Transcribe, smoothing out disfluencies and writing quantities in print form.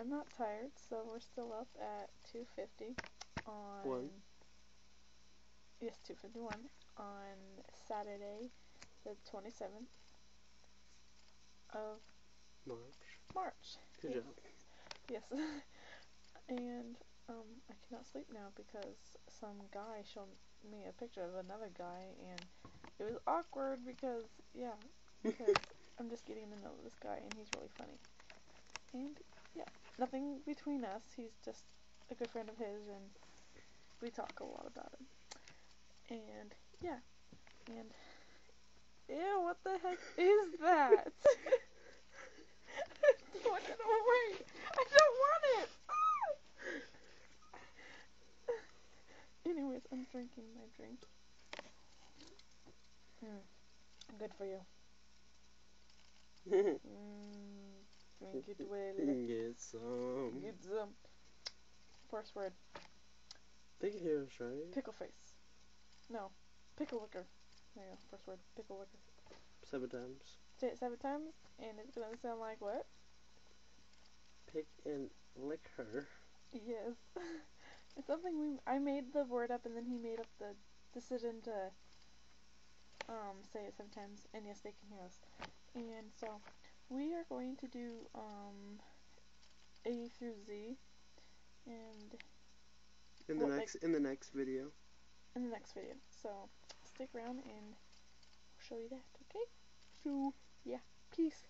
I'm not tired, so we're still up at 2:50 on... One. Yes, 2:51 on Saturday, the 27th of March. Good job. Yes. And I cannot sleep now because some guy showed me a picture of another guy, and it was awkward because, yeah, because I'm just getting to know this guy, and he's really funny. And, yeah, nothing between us. He's just a good friend of his, and we talk a lot about him. And, yeah, and, ew, what the heck is that? Throw it away. I don't want it. Anyways, I'm drinking my drink. Good for you. Drink it well. Get some. Get some. First word. Think it hears right. Pickle face. No. Pickle liquor. There you go. First word. Pickle liquor. 7 times. Say it 7 times, and it's gonna sound like what? Pick and lick her. Yes. It's something I made the word up, and then he made up the decision to say it sometimes, and yes, they can hear us. And so we are going to do A through Z, and in the next video. In the next video. So stick around and I'll show you that, okay? So yeah, peace.